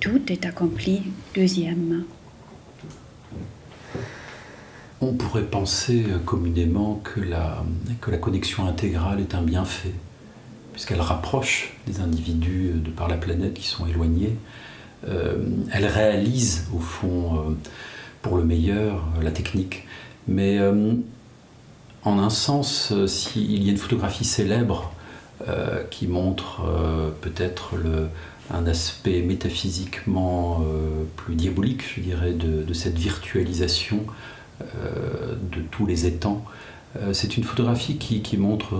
tout est accompli. Deuxième. On pourrait penser communément que la connexion intégrale est un bienfait, puisqu'elle rapproche des individus de par la planète qui sont éloignés. Elle réalise, au fond, pour le meilleur, la technique. Mais en un sens, s'il y a une photographie célèbre qui montre peut-être un aspect métaphysiquement plus diabolique, je dirais, de cette virtualisation de tous les étangs. C'est une photographie qui montre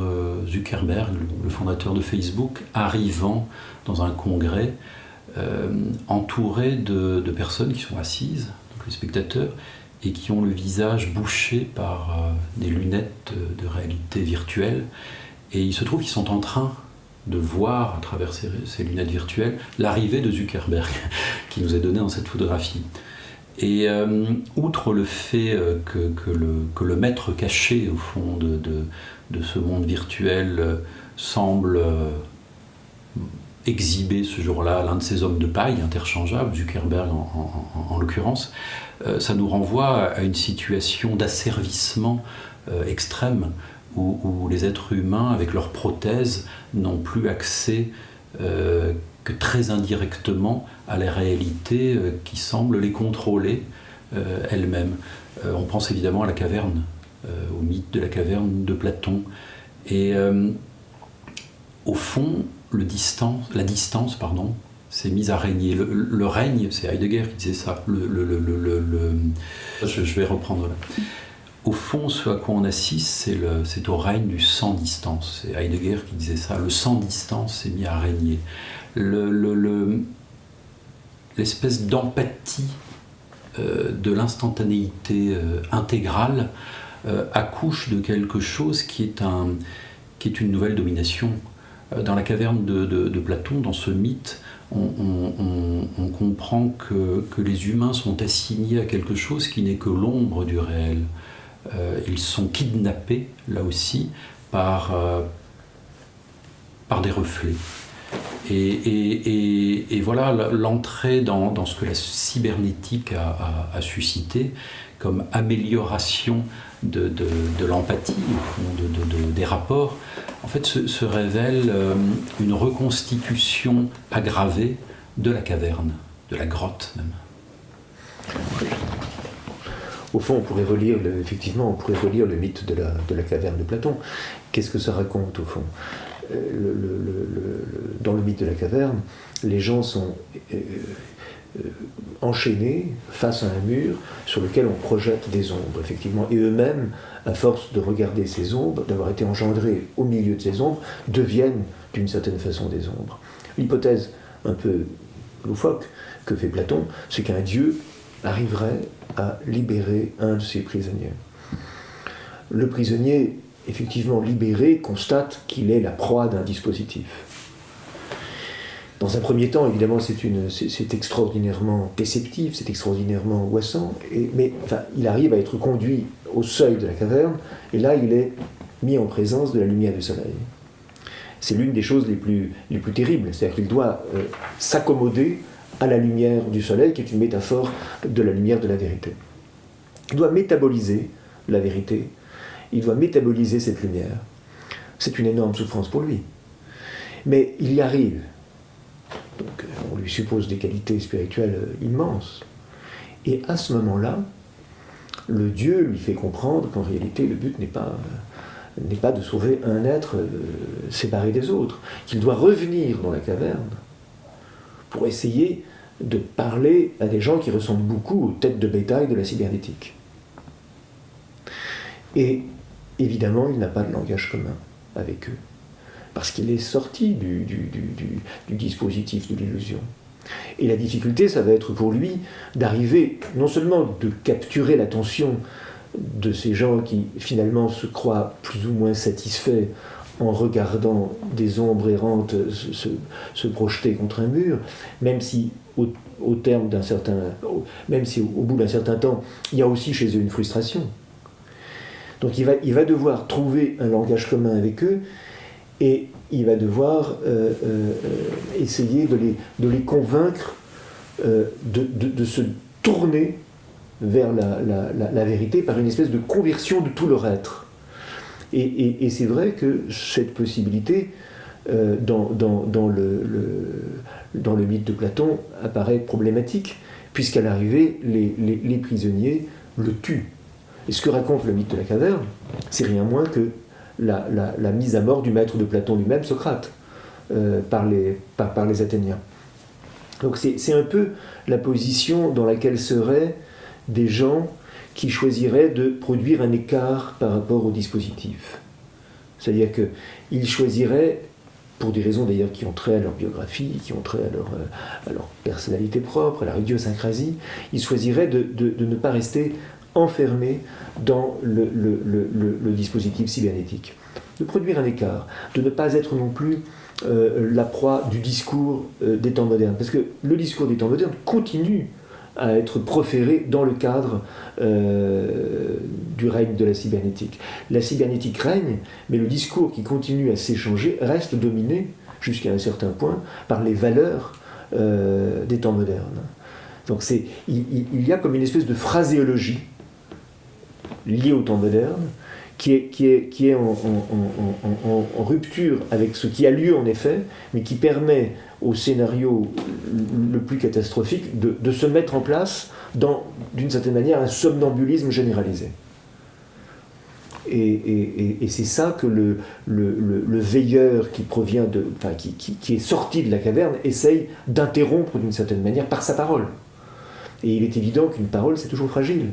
Zuckerberg, le fondateur de Facebook, arrivant dans un congrès entouré de personnes qui sont assises, donc les spectateurs, et qui ont le visage bouché par des lunettes de réalité virtuelle. Et il se trouve qu'ils sont en train de voir à travers ces lunettes virtuelles l'arrivée de Zuckerberg qui nous est donnée dans cette photographie. Et outre le fait que le maître caché au fond de ce monde virtuel semble exhiber ce jour-là l'un de ces hommes de paille interchangeables, Zuckerberg en l'occurrence, ça nous renvoie à une situation d'asservissement extrême où les êtres humains, avec leurs prothèses, n'ont plus accès que très indirectement à la réalité qui semble les contrôler elle-même. On pense évidemment à la caverne, au mythe de la caverne de Platon. Et au fond, la distance, s'est mise à régner. Le règne, c'est Heidegger qui disait ça. Je vais reprendre là. Au fond, ce à quoi on assiste, c'est au règne du sans-distance. C'est Heidegger qui disait ça. Le sans-distance s'est mis à régner. L'espèce d'empathie de l'instantanéité intégrale accouche de quelque chose qui est une nouvelle domination. Dans la caverne de Platon, dans ce mythe, on comprend que les humains sont assignés à quelque chose qui n'est que l'ombre du réel. Ils sont kidnappés, là aussi, par des reflets. Et voilà l'entrée dans ce que la cybernétique a suscité comme amélioration de l'empathie, des rapports. En fait, se révèle une reconstitution aggravée de la caverne, de la grotte même. Au fond, on pourrait relire le mythe de la caverne de Platon. Qu'est-ce que ça raconte, au fond ? Dans le mythe de la caverne, les gens sont enchaînés face à un mur sur lequel on projette des ombres, effectivement. Et eux-mêmes, à force de regarder ces ombres, d'avoir été engendrés au milieu de ces ombres, deviennent d'une certaine façon des ombres. L'hypothèse un peu loufoque que fait Platon, c'est qu'un dieu arriverait à libérer un de ses prisonniers. Le prisonnier, effectivement libéré, constate qu'il est la proie d'un dispositif. Dans un premier temps, évidemment, c'est extraordinairement déceptif, c'est extraordinairement angoissant, mais il arrive à être conduit au seuil de la caverne, et là, il est mis en présence de la lumière du soleil. C'est l'une des choses les plus terribles, c'est-à-dire qu'il doit s'accommoder à la lumière du soleil, qui est une métaphore de la lumière de la vérité. Il doit métaboliser la vérité, il doit métaboliser cette lumière. C'est une énorme souffrance pour lui. Mais il y arrive. Donc on lui suppose des qualités spirituelles immenses. Et à ce moment-là, le Dieu lui fait comprendre qu'en réalité, le but n'est pas de sauver un être séparé des autres, qu'il doit revenir dans la caverne pour essayer de parler à des gens qui ressemblent beaucoup aux têtes de bétail de la cybernétique. Et évidemment, il n'a pas de langage commun avec eux, parce qu'il est sorti du dispositif de l'illusion. Et la difficulté, ça va être pour lui d'arriver, non seulement de capturer l'attention de ces gens qui finalement se croient plus ou moins satisfaits en regardant des ombres errantes se projeter contre un mur, même si au terme d'un certain, même si au bout d'un certain temps, il y a aussi chez eux une frustration. Donc il va devoir trouver un langage commun avec eux, et il va devoir essayer de les convaincre de se tourner vers la vérité par une espèce de conversion de tout leur être. Et c'est vrai que cette possibilité, dans le mythe de Platon, apparaît problématique, puisqu'à l'arrivée, les prisonniers le tuent. Et ce que raconte le mythe de la caverne, c'est rien moins que la mise à mort du maître de Platon lui-même, Socrate, par les Athéniens. Donc c'est un peu la position dans laquelle seraient des gens qui choisiraient de produire un écart par rapport au dispositif. C'est-à-dire qu'ils choisiraient, pour des raisons d'ailleurs qui ont trait à leur biographie, qui ont trait à leur personnalité propre, à leur idiosyncrasie, ils choisiraient de ne pas rester enfermés dans le dispositif cybernétique. De produire un écart, de ne pas être non plus la proie du discours des temps modernes. Parce que le discours des temps modernes continue à être proféré dans le cadre du règne de la cybernétique. La cybernétique règne, mais le discours qui continue à s'échanger reste dominé, jusqu'à un certain point, par les valeurs des temps modernes. Donc il y a comme une espèce de phraséologie liée au temps moderne, qui est en rupture avec ce qui a lieu en effet, mais qui permet au scénario le plus catastrophique de se mettre en place dans, d'une certaine manière, un somnambulisme généralisé. Et c'est ça que le veilleur qui provient qui est sorti de la caverne essaye d'interrompre d'une certaine manière par sa parole. Et il est évident qu'une parole, c'est toujours fragile.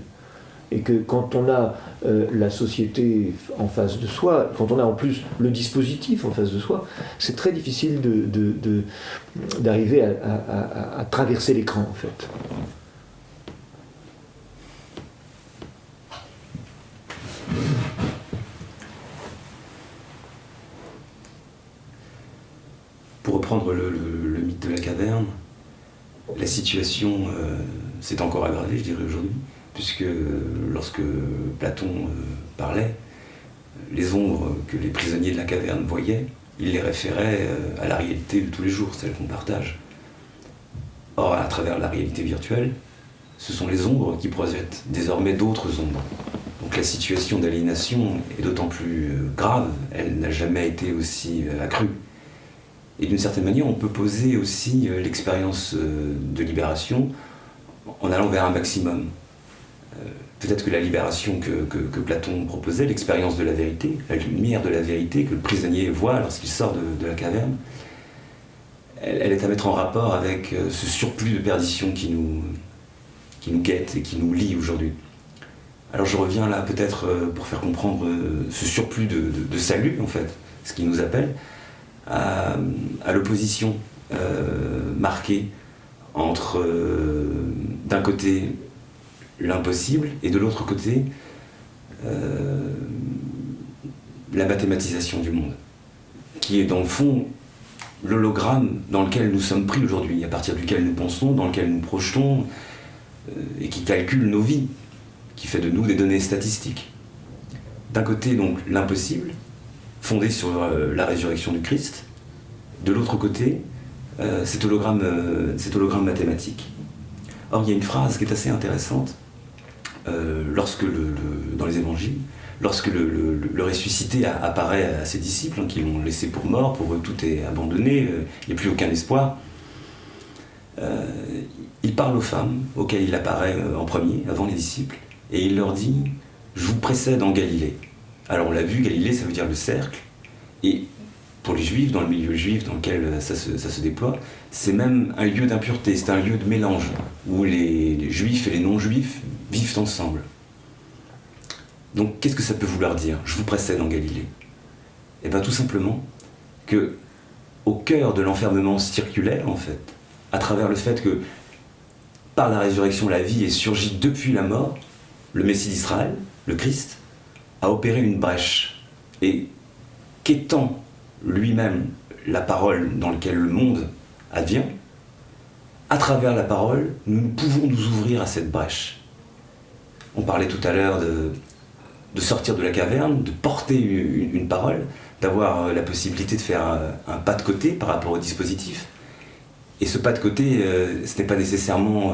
Et que quand on a la société en face de soi, quand on a en plus le dispositif en face de soi, c'est très difficile d'arriver à traverser l'écran, en fait. Pour reprendre le mythe de la caverne, la situation s'est encore aggravée, je dirais, aujourd'hui, puisque lorsque Platon parlait, les ombres que les prisonniers de la caverne voyaient, il les référait à la réalité de tous les jours, celle qu'on partage. Or, à travers la réalité virtuelle, ce sont les ombres qui projettent désormais d'autres ombres. Donc la situation d'aliénation est d'autant plus grave, elle n'a jamais été aussi accrue. Et d'une certaine manière, on peut poser aussi l'expérience de libération en allant vers un maximum. Peut-être que la libération que Platon proposait, l'expérience de la vérité, la lumière de la vérité que le prisonnier voit lorsqu'il sort de la caverne, elle est à mettre en rapport avec ce surplus de perdition qui nous guette et qui nous lie aujourd'hui. Alors je reviens là peut-être pour faire comprendre ce surplus de salut, en fait, ce qui nous appelle, à l'opposition marquée entre, d'un côté, l'impossible, et de l'autre côté, la mathématisation du monde, qui est dans le fond l'hologramme dans lequel nous sommes pris aujourd'hui, à partir duquel nous pensons, dans lequel nous projetons, et qui calcule nos vies, qui fait de nous des données statistiques. D'un côté, donc, l'impossible, fondé sur la résurrection du Christ, de l'autre côté, cet hologramme mathématique. Or, il y a une phrase qui est assez intéressante, lorsque dans les évangiles, lorsque le ressuscité apparaît à ses disciples, qui l'ont laissé pour mort, pour eux tout est abandonné, il n'y a plus aucun espoir, il parle aux femmes auxquelles il apparaît en premier, avant les disciples, et il leur dit « Je vous précède en Galilée ». Alors on l'a vu, Galilée ça veut dire le cercle, et pour les juifs, dans le milieu juif dans lequel ça se déploie, c'est même un lieu d'impureté, c'est un lieu de mélange, où les juifs et les non-juifs vivent ensemble. Donc qu'est-ce que ça peut vouloir dire ? Je vous précède en Galilée. Eh bien tout simplement que, au cœur de l'enfermement circulaire, en fait, à travers le fait que, par la résurrection, la vie est surgie depuis la mort, le Messie d'Israël, le Christ, a opéré une brèche. Et qu'étant lui-même la parole dans laquelle le monde advient, à travers la parole, nous pouvons nous ouvrir à cette brèche. On parlait tout à l'heure de sortir de la caverne, de porter une parole, d'avoir la possibilité de faire un pas de côté par rapport au dispositif. Et ce pas de côté, ce n'est pas nécessairement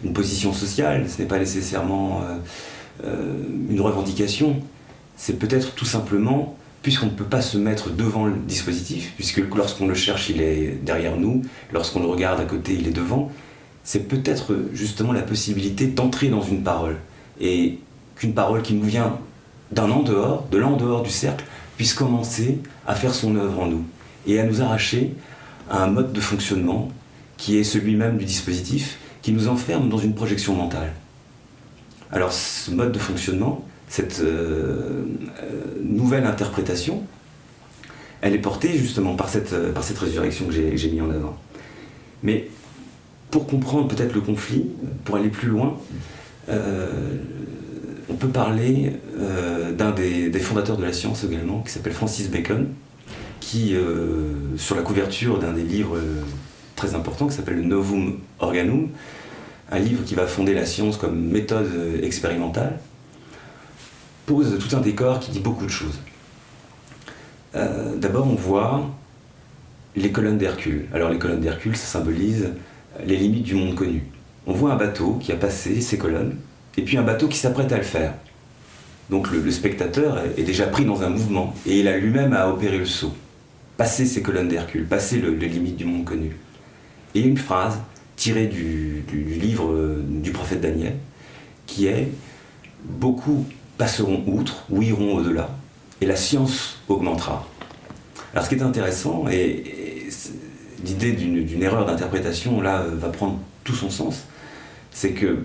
une position sociale, ce n'est pas nécessairement une revendication. C'est peut-être tout simplement, puisqu'on ne peut pas se mettre devant le dispositif, puisque lorsqu'on le cherche, il est derrière nous, lorsqu'on le regarde à côté, il est devant, c'est peut-être justement la possibilité d'entrer dans une parole. Et qu'une parole qui nous vient de l'en dehors du cercle, puisse commencer à faire son œuvre en nous et à nous arracher à un mode de fonctionnement qui est celui même du dispositif, qui nous enferme dans une projection mentale. Alors ce mode de fonctionnement, cette nouvelle interprétation, elle est portée justement par cette résurrection que j'ai mis en avant. Mais pour comprendre peut-être le conflit, pour aller plus loin, on peut parler d'un des fondateurs de la science également, qui s'appelle Francis Bacon, qui, sur la couverture d'un des livres très importants, qui s'appelle le Novum Organum, un livre qui va fonder la science comme méthode expérimentale, pose tout un décor qui dit beaucoup de choses. D'abord, on voit les colonnes d'Hercule. Alors les colonnes d'Hercule, ça symbolise les limites du monde connu. On voit un bateau qui a passé ses colonnes, et puis un bateau qui s'apprête à le faire. Donc le spectateur est déjà pris dans un mouvement, et il a lui-même à opérer le saut. Passer ces colonnes d'Hercule, passer les limites du monde connu. Et une phrase tirée du livre du prophète Daniel, qui est « Beaucoup passeront outre ou iront au-delà, et la science augmentera ». Alors ce qui est intéressant, et l'idée d'une erreur d'interprétation là va prendre tout son sens, c'est que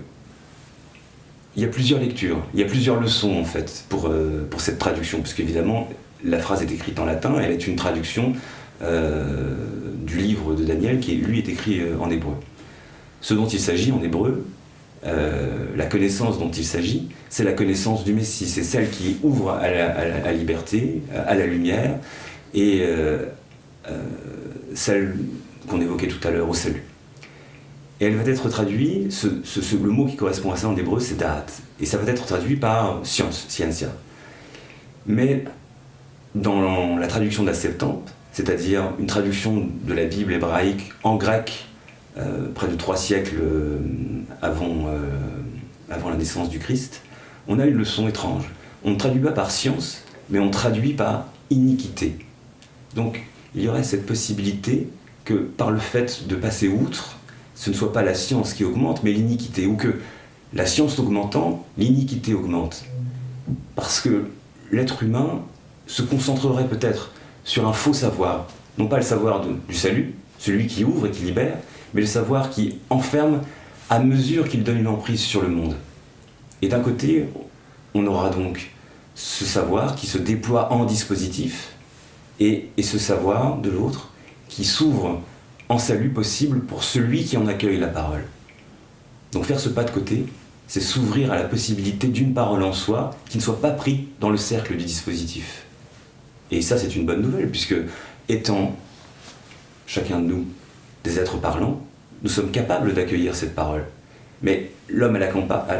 il y a plusieurs lectures, il y a plusieurs leçons en fait pour cette traduction, parce qu'évidemment la phrase est écrite en latin, elle est une traduction du livre de Daniel qui lui est écrit en hébreu. Ce dont il s'agit en hébreu, la connaissance dont il s'agit, c'est la connaissance du Messie, c'est celle qui ouvre à la liberté, à la lumière, et celle qu'on évoquait tout à l'heure, au salut. Et elle va être traduite, le mot qui correspond à ça en hébreu, c'est da'at. Et ça va être traduit par science, scientia. Mais dans la traduction de la Septante, c'est-à-dire une traduction de la Bible hébraïque en grec, près de 3 siècles avant la naissance du Christ, on a une leçon étrange. On ne traduit pas par science, mais on traduit par iniquité. Donc il y aurait cette possibilité que par le fait de passer outre, ce ne soit pas la science qui augmente, mais l'iniquité, ou que la science augmentant, l'iniquité augmente. Parce que l'être humain se concentrerait peut-être sur un faux savoir, non pas le savoir du salut, celui qui ouvre et qui libère, mais le savoir qui enferme à mesure qu'il donne une emprise sur le monde. Et d'un côté, on aura donc ce savoir qui se déploie en dispositif, et ce savoir de l'autre qui s'ouvre en salut possible pour celui qui en accueille la parole. Donc faire ce pas de côté, c'est s'ouvrir à la possibilité d'une parole en soi qui ne soit pas pris dans le cercle du dispositif. Et ça, c'est une bonne nouvelle, puisque étant chacun de nous des êtres parlants, nous sommes capables d'accueillir cette parole. Mais l'homme à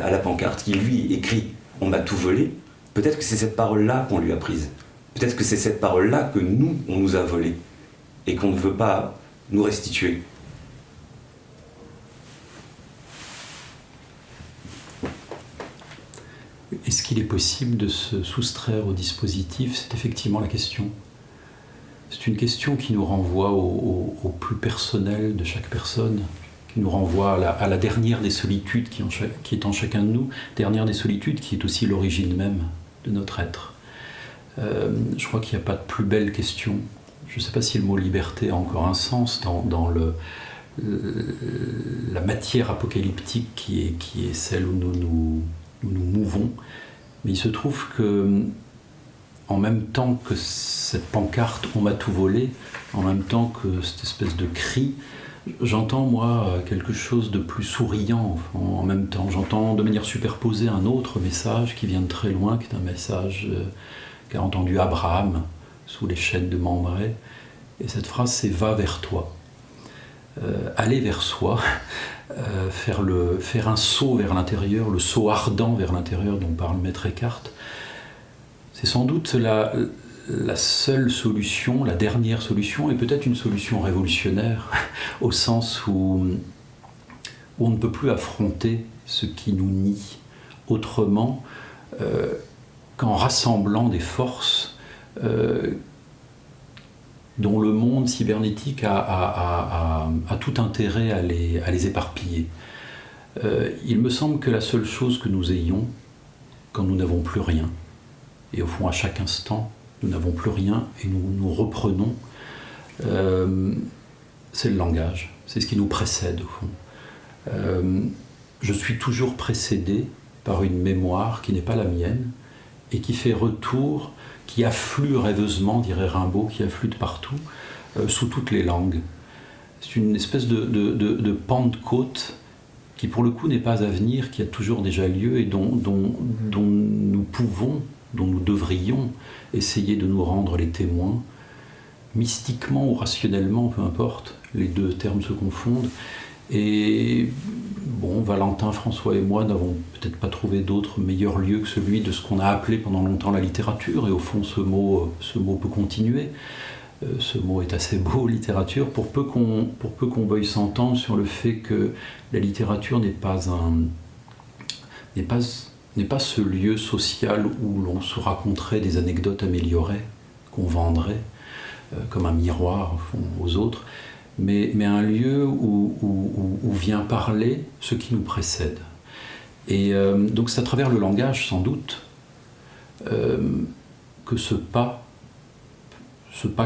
la pancarte qui, lui, écrit « on m'a tout volé », peut-être que c'est cette parole-là qu'on lui a prise. Peut-être que c'est cette parole-là que nous, on nous a volée, et qu'on ne veut pas nous restituer. Est-ce qu'il est possible de se soustraire au dispositif ? C'est effectivement la question. C'est une question qui nous renvoie au plus personnel de chaque personne, qui nous renvoie à la dernière des solitudes qui est en chacun de nous, dernière des solitudes qui est aussi l'origine même de notre être. Je crois qu'il n'y a pas de plus belle question. Je ne sais pas si le mot liberté a encore un sens dans la matière apocalyptique qui est celle où nous mouvons. Mais il se trouve que, en même temps que cette pancarte « on m'a tout volé », en même temps que cette espèce de cri, j'entends, moi, quelque chose de plus souriant en même temps. J'entends de manière superposée un autre message qui vient de très loin, qui est un message qu'a entendu Abraham sous les chênes de Mambré. Et cette phrase, c'est « va vers toi ». Aller vers soi, faire un saut vers l'intérieur, le saut ardent vers l'intérieur dont parle Maître Eckhart, c'est sans doute la la seule solution, la dernière solution, est peut-être une solution révolutionnaire, au sens où on ne peut plus affronter ce qui nous nie autrement qu'en rassemblant des forces dont le monde cybernétique a tout intérêt à les éparpiller. Il me semble que la seule chose que nous ayons, quand nous n'avons plus rien, et au fond à chaque instant, nous n'avons plus rien et nous reprenons, c'est le langage, c'est ce qui nous précède au fond. Je suis toujours précédé par une mémoire qui n'est pas la mienne et qui fait retour, qui afflue rêveusement, dirait Rimbaud, qui afflue de partout, sous toutes les langues. C'est une espèce de Pentecôte qui pour le coup n'est pas à venir, qui a toujours déjà lieu et dont nous pouvons, dont nous devrions essayer de nous rendre les témoins, mystiquement ou rationnellement, peu importe, les deux termes se confondent. Et bon, Valentin, François et moi n'avons peut-être pas trouvé d'autre meilleur lieu que celui de ce qu'on a appelé pendant longtemps la littérature, et au fond ce mot peut continuer. Ce mot est assez beau, littérature, pour peu qu'on veuille s'entendre sur le fait que la littérature n'est pas ce lieu social où l'on se raconterait des anecdotes améliorées, qu'on vendrait comme un miroir au fond, aux autres, mais un lieu où vient parler ce qui nous précède. Et donc c'est à travers le langage, sans doute, que ce pas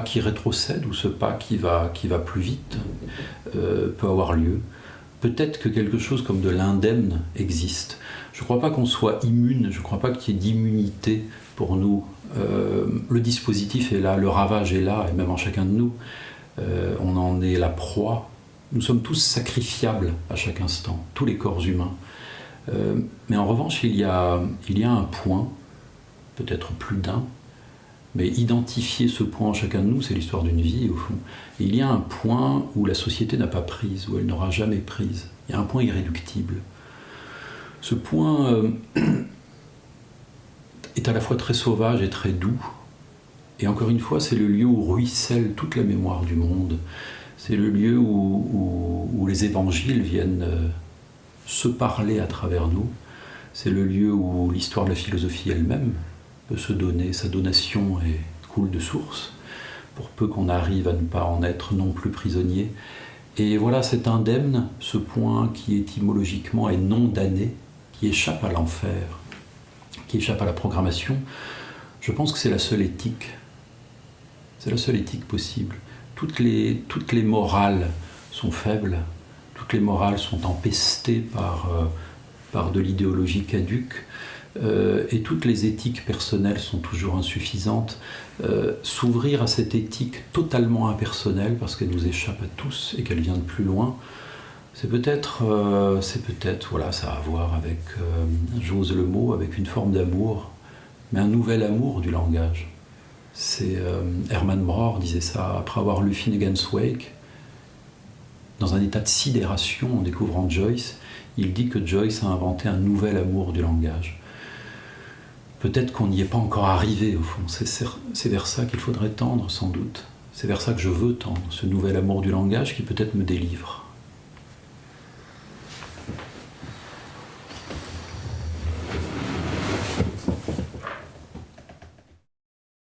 qui rétrocède ou ce pas qui va plus vite peut avoir lieu. Peut-être que quelque chose comme de l'indemne existe. Je ne crois pas qu'on soit immune, je ne crois pas qu'il y ait d'immunité pour nous. Le dispositif est là, le ravage est là, et même en chacun de nous. On en est la proie. Nous sommes tous sacrifiables à chaque instant, tous les corps humains. Mais en revanche, il y a un point, peut-être plus d'un, mais identifier ce point en chacun de nous, c'est l'histoire d'une vie au fond. Et il y a un point où la société n'a pas prise, où elle n'aura jamais prise. Il y a un point irréductible. Ce point est à la fois très sauvage et très doux. Et encore une fois, c'est le lieu où ruisselle toute la mémoire du monde. C'est le lieu où les évangiles viennent se parler à travers nous. C'est le lieu où l'histoire de la philosophie elle-même peut se donner, sa donation coule de source, pour peu qu'on arrive à ne pas en être non plus prisonnier. Et voilà cet indemne, ce point qui étymologiquement est non damné, qui échappe à l'enfer, qui échappe à la programmation, je pense que c'est la seule éthique. C'est la seule éthique possible. Toutes les morales sont faibles, toutes les morales sont empestées par de l'idéologie caduque, et toutes les éthiques personnelles sont toujours insuffisantes. S'ouvrir à cette éthique totalement impersonnelle, parce qu'elle nous échappe à tous et qu'elle vient de plus loin, c'est peut-être, voilà, ça a à voir avec, j'ose le mot, avec une forme d'amour, mais un nouvel amour du langage. C'est Hermann Brohr disait ça après avoir lu Finnegan's Wake. Dans un état de sidération en découvrant Joyce, il dit que Joyce a inventé un nouvel amour du langage. Peut-être qu'on n'y est pas encore arrivé au fond, c'est vers ça qu'il faudrait tendre sans doute. C'est vers ça que je veux tendre, ce nouvel amour du langage qui peut-être me délivre.